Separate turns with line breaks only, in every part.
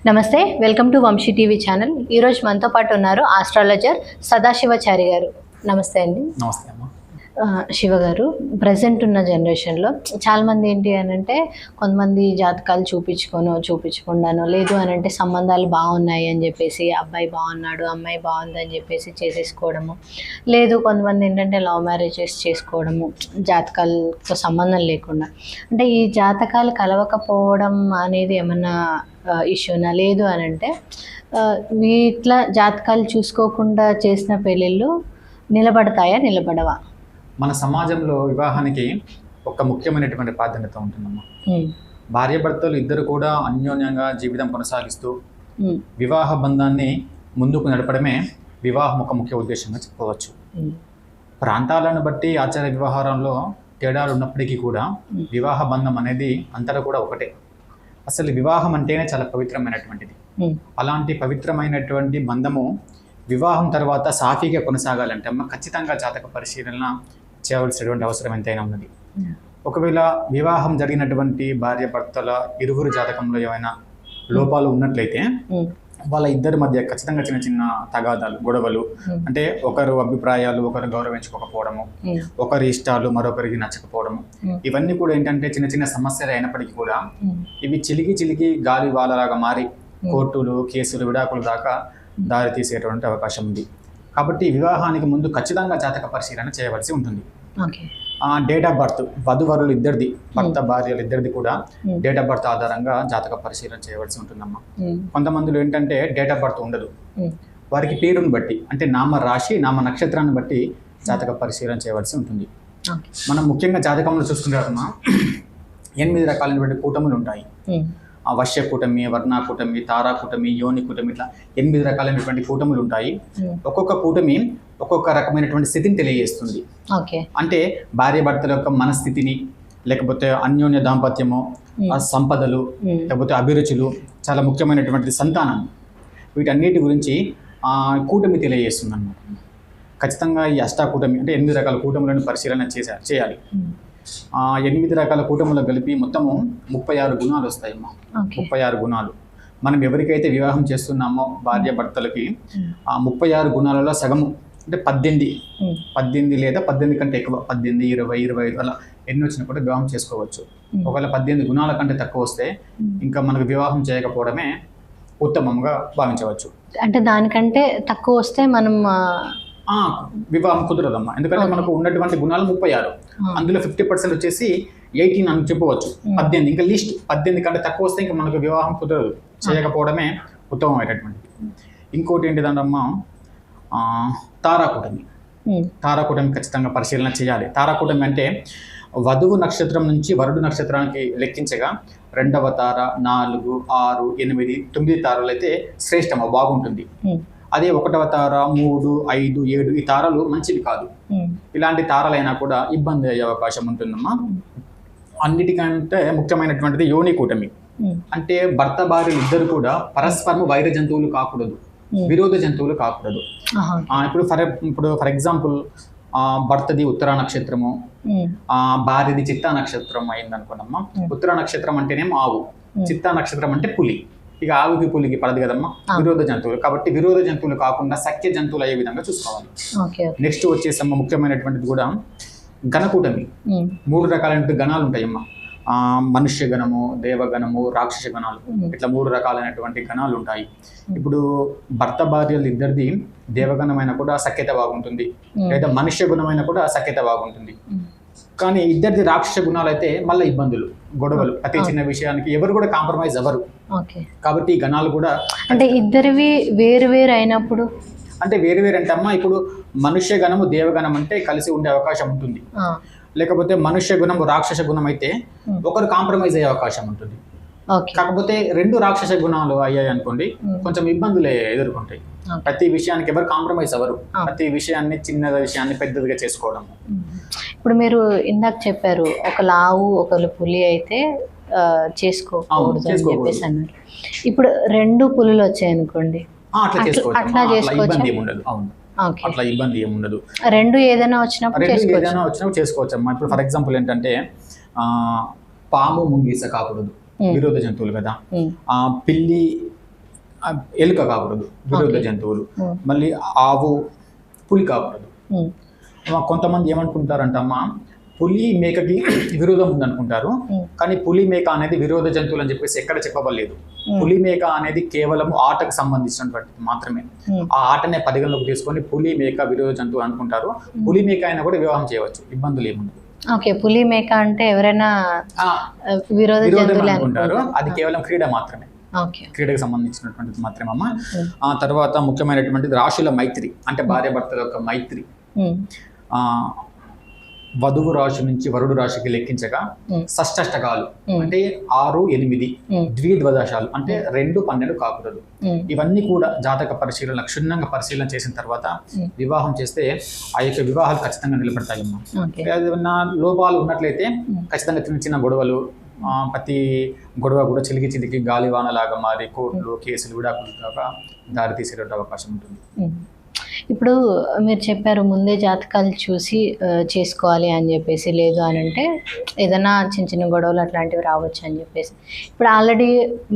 నమస్తే, welcome to Vamsi TV channel. ఈరోజు మనతో పాటు ఉన్నారు ఆస్ట్రాలజర్ సదాశివచారి గారు. నమస్తే అండి.
నమస్తే అమ్మ.
శివ గారు, ప్రజెంట్ ఉన్న జనరేషన్లో చాలామంది ఏంటి అని అంటే కొంతమంది జాతకాలు చూపించకుండానో లేదు అని అంటే సంబంధాలు బాగున్నాయి అని చెప్పేసి అబ్బాయి బాగున్నాడు అమ్మాయి బాగుంది అని చెప్పేసి చేసేసుకోవడము, లేదు కొంతమంది ఏంటంటే లవ్ మ్యారేజెస్ చేసుకోవడము జాతకాలతో సంబంధం లేకుండా. అంటే ఈ జాతకాలు కలవకపోవడం అనేది ఏమన్నా ఇష్యూనా? లేదు అని అంటే వీటిలో జాతకాలు చూసుకోకుండా చేసిన పెళ్ళిళ్ళు నిలబడతాయా, నిలబడవా?
మన సమాజంలో వివాహానికి ఒక ముఖ్యమైనటువంటి ప్రాధాన్యత ఉంటుందమ్మా. భార్యాభర్తలు ఇద్దరు కూడా అన్యోన్యంగా జీవితం కొనసాగిస్తూ వివాహ బంధాన్ని ముందుకు నడపడమే వివాహం ఒక ముఖ్య ఉద్దేశంగా చెప్పవచ్చు. ప్రాంతాలను బట్టి ఆచార వ్యవహారంలో తేడాలు ఉన్నప్పటికీ కూడా వివాహ బంధం అనేది అంతటా కూడా ఒకటే. అసలు వివాహం అంటేనే చాలా పవిత్రమైనటువంటిది. అలాంటి పవిత్రమైనటువంటి బంధము వివాహం తర్వాత సాఫీగా కొనసాగాలంటే అమ్మ ఖచ్చితంగా జాతక పరిశీలన చేయవలసినటువంటి అవసరం ఎంతైనా ఉన్నది. ఒకవేళ వివాహం జరిగినటువంటి భార్య భర్తల ఇరువురు జాతకంలో ఏమైనా లోపాలు ఉన్నట్లయితే వాళ్ళ ఇద్దరి మధ్య ఖచ్చితంగా చిన్న చిన్న తగాదాలు, గొడవలు, అంటే ఒకరు అభిప్రాయాలు ఒకరు గౌరవించుకోకపోవడము, ఒకరి ఇష్టాలు మరొకరికి నచ్చకపోవడము, ఇవన్నీ కూడా ఏంటంటే చిన్న చిన్న సమస్యలు అయినప్పటికీ కూడా ఇవి చిలికి గాలి వాలలాగా మారి కోర్టులు, కేసులు, విడాకులు దాకా దారి తీసేటువంటి అవకాశం ఉంది. కాబట్టి వివాహానికి ముందు ఖచ్చితంగా జాతక పరిశీలన చేయవలసి ఉంటుంది. డేట్ ఆఫ్ బర్త్ వధువరులు ఇద్దరిది, భర్త భార్యలు ఇద్దరిది కూడా డేట్ ఆఫ్ బర్త్ ఆధారంగా జాతక పరిశీలన చేయవలసి ఉంటుందమ్మా. కొంతమందిలో ఏంటంటే డేట్ ఆఫ్ బర్త్ ఉండదు, వారికి పేరుని బట్టి అంటే నామ రాశి నామ నక్షత్రాన్ని బట్టి జాతక పరిశీలన చేయవలసి ఉంటుంది. మనం ముఖ్యంగా జాతకంలో చూసుకుంటామమ్మా 8 రకాలైనటువంటి కూటములు ఉంటాయి. వశ్య కూటమి, వర్ణ కూటమి, తారా కూటమి, యోని కూటమి, ఇట్లా 8 రకాలైనటువంటి కూటములు ఉంటాయి. ఒక్కొక్క కూటమి ఒక్కొక్క రకమైనటువంటి స్థితిని తెలియజేస్తుంది. అంటే భార్య భర్తల యొక్క మనస్థితిని, లేకపోతే అన్యోన్య దాంపత్యము, సంపదలు, లేకపోతే అభిరుచులు, చాలా ముఖ్యమైనటువంటి సంతానం, వీటన్నిటి గురించి కూటమి తెలియజేస్తుంది అన్నమాట. ఖచ్చితంగా ఈ అష్టాకూటమి అంటే 8 రకాల కూటములను పరిశీలన చేయాలి. 8 రకాల కూటములు కలిపి మొత్తము 36 గుణాలు వస్తాయమ్మా. 36 గుణాలు. మనం ఎవరికైతే వివాహం చేస్తున్నామో భార్య భర్తలకి 36 గుణాలలో సగము అంటే 18 లేదా 18 కంటే ఎక్కువ, 18, 20, 25 అలా ఎన్ని వచ్చినా కూడా వివాహం చేసుకోవచ్చు. ఒకవేళ 18 గుణాల కంటే తక్కువ వస్తే ఇంకా మనకు వివాహం చేయకపోవడమే ఉత్తమంగా భావించవచ్చు.
అంటే దానికంటే తక్కువ వస్తే మనం
వివాహం కుదరదమ్మా. ఎందుకంటే మనకు ఉన్నటువంటి గుణాలు 36, అందులో 50% వచ్చేసి 18 అని చెప్పవచ్చు. 18 ఇంకా లిస్ట్ 18 కంటే తక్కువ వస్తే ఇంకా మనకు వివాహం కుదరదు, చేయకపోవడమే ఉత్తమమైనటువంటిది. ఇంకోటి ఏంటిదంటమ్మా, తారాకూటమి. తారాకూటమి ఖచ్చితంగా పరిశీలన చేయాలి. తారాకూటమి అంటే వధువు నక్షత్రం నుంచి వరుడు నక్షత్రానికి లెక్కించగా 2వ తార, 4, 6, 8, 9 తారలు అయితే శ్రేష్టమా, బాగుంటుంది. అదే 1వ తార, 3, 5, 7 ఈ తారలు మంచివి కాదు. ఇలాంటి తారలైనా కూడా ఇబ్బంది అయ్యే అవకాశం ఉంటుందమ్మా. అన్నిటికంటే ముఖ్యమైనటువంటిది యోని కూటమి. అంటే భర్త భార్యలు ఇద్దరు కూడా పరస్పరం వైర జంతువులు కాకూడదు, విరోధ జంతువులు కాకూడదు. ఇప్పుడు ఫర్ ఎగ్జాంపుల్ భర్తది ఉత్తర నక్షత్రము, భార్యది చిత్తా నక్షత్రం అయింది అనుకోనమ్మా. ఉత్తర నక్షత్రం అంటేనేమో ఆవు, చిత్తా నక్షత్రం అంటే పులి. ఇక ఆవుకి పులికి పడదు కదమ్మా, విరోధ జంతువులు. కాబట్టి విరోధ జంతువులు కాకుండా సఖ్య జంతువులు అయ్యే విధంగా చూసుకోవాలి. నెక్స్ట్ వచ్చేసమ్మా ముఖ్యమైనటువంటిది కూడా గణకూటమి. 3 రకాలైనటువంటి గణాలు ఉంటాయమ్మా. మనుష్య గణము, దేవగణము, రాక్షస గణాలు, ఇట్లా 3 రకాలైనటువంటి గణాలు ఉంటాయి. ఇప్పుడు భర్త భార్యలు ఇద్దరిది దేవగణమైన కూడా సఖ్యత బాగుంటుంది, లేదా మనుష్య గుణమైన కూడా సఖ్యత బాగుంటుంది. కానీ ఇద్దరిది రాక్షస గుణాలు అయితే మళ్ళీ ఇబ్బందులు, గొడవలు, ప్రతి చిన్న విషయానికి ఎవరు కూడా కాంప్రమైజ్ అవ్వరు. కాబట్టి ఈ గణాలు కూడా
అంటే ఇద్దరివి వేరు అయినప్పుడు
అంటే వేరు అంటే అమ్మా, ఇప్పుడు మనుష్య గణము దేవగణం అంటే కలిసి ఉండే అవకాశం ఉంటుంది. లేకపోతే మనుష్య గుణము రాక్షస గుణం అయితే ఒకరు కాంప్రమైజ్ అయ్యే అవకాశం ఉంటుంది. కాకపోతే 2 రాక్షస గుణాలు అయ్యాయి అనుకోండి, కొంచెం ఇబ్బందులే ఎదుర్కొంటాయి. ప్రతి విషయానికి ఎవరు కాంప్రమైజ్ అవ్వరు, ప్రతి విషయాన్ని చిన్న విషయాన్ని పెద్దదిగా చేసుకోవడం.
ఇప్పుడు మీరు ఇందాక చెప్పారు ఒక లావు ఒకరు పులి అయితే చేసుకోకూడదు అని చెప్పేసి అన్నారు. ఇప్పుడు 2 పులులు వచ్చాయనుకోండి, అట్లా చేసుకోవచ్చు.
అట్లా ఇబ్బంది ఏముండదు.
రెండు ఏదైనా వచ్చినప్పుడు
చేసుకోవచ్చు అమ్మా. ఇప్పుడు ఫర్ ఎగ్జాంపుల్ ఏంటంటే పాము ముంగీస కాకూడదు, విరోధ జంతువులు కదా. పిల్లి ఎలుక కాకూడదు, విరోధ జంతువులు. మళ్ళీ ఆవు, పులి కాకూడదు. కొంతమంది ఏమనుకుంటారంటమ్మా, పులి మేకకి విరోధం ఉందనుకుంటారు, కానీ పులి మేక అనేది విరోధ జంతువులు అని చెప్పేసి ఎక్కడ చెప్పబడలేదు. పులి మేక అనేది కేవలం ఆటకు సంబంధించినటువంటి మాత్రమే. ఆ ఆటనే పరిగణలోకి తీసుకొని పులి మేక విరోధ జంతువు అనుకుంటారు. పులి మేక అయినా కూడా వివాహం చేయవచ్చు, ఇబ్బందులు ఏముండదు.
ఓకే, పులి మేక అంటే ఎవరైనా
విరోధం అనుకుంటారు, అది కేవలం క్రీడ మాత్రమే, క్రీడకు సంబంధించినటువంటిది మాత్రమే అమ్మ. ఆ తర్వాత ముఖ్యమైనటువంటిది రాశుల మైత్రి, అంటే భార్య భర్తల యొక్క మైత్రి. వధువు రాశి నుంచి వరుడు రాశికి లెక్కించగా షష్టష్టకాలు అంటే 6, 8 ద్విద్వదశాలు అంటే 2, 12 కాకూడదు. ఇవన్నీ కూడా జాతక పరిశీలన క్షుణ్ణంగా పరిశీలన చేసిన తర్వాత వివాహం చేస్తే ఆ యొక్క వివాహాలు ఖచ్చితంగా నిలబడతాయమ్మా. ఏదైనా లోపాలు ఉన్నట్లయితే ఖచ్చితంగా చిన్న చిన్న గొడవలు, ప్రతి గొడవ కూడా చిలికి గాలివానలాగా మారి కోర్టులు, కేసులు, విడాకులు దాకా దారి తీసే అవకాశం ఉంటుంది.
ఇప్పుడు మీరు చెప్పారు ముందే జాతకాలు చూసి చేసుకోవాలి అని చెప్పేసి, లేదు అని అంటే ఏదైనా చిన్న చిన్న గొడవలు అట్లాంటివి రావచ్చు అని చెప్పేసి. ఇప్పుడు ఆల్రెడీ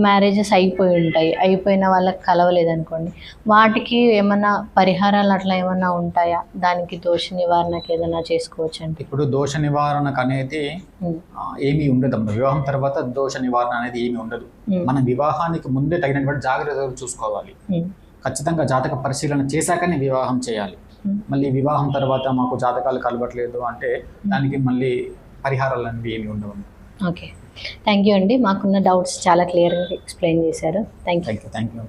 మ్యారేజెస్ అయిపోయి ఉంటాయి, అయిపోయిన వాళ్ళకి కలవలేదు అనుకోండి, వాటికి ఏమన్నా పరిహారాలు అట్లా ఏమన్నా ఉంటాయా? దానికి దోష నివారణకి ఏదైనా చేసుకోవచ్చు అంటే?
ఇప్పుడు దోష నివారణకు అనేది ఏమీ ఉండదు. వివాహం తర్వాత దోష నివారణ అనేది ఏమీ ఉండదు. మన వివాహానికి ముందే తగినటువంటి జాగ్రత్తలు చూసుకోవాలి. ఖచ్చితంగా జాతక పరిశీలన చేశాకనే వివాహం చేయాలి. మళ్ళీ వివాహం తర్వాత మాకు జాతకాలు కలవట్లేదు అంటే దానికి మళ్ళీ పరిహారాలు అనేవి ఏమి ఉండవు.
ఓకే, థ్యాంక్ యూ అండి. మాకున్న డౌట్స్ చాలా క్లియర్గా ఎక్స్ప్లెయిన్ చేశారు. Thank you.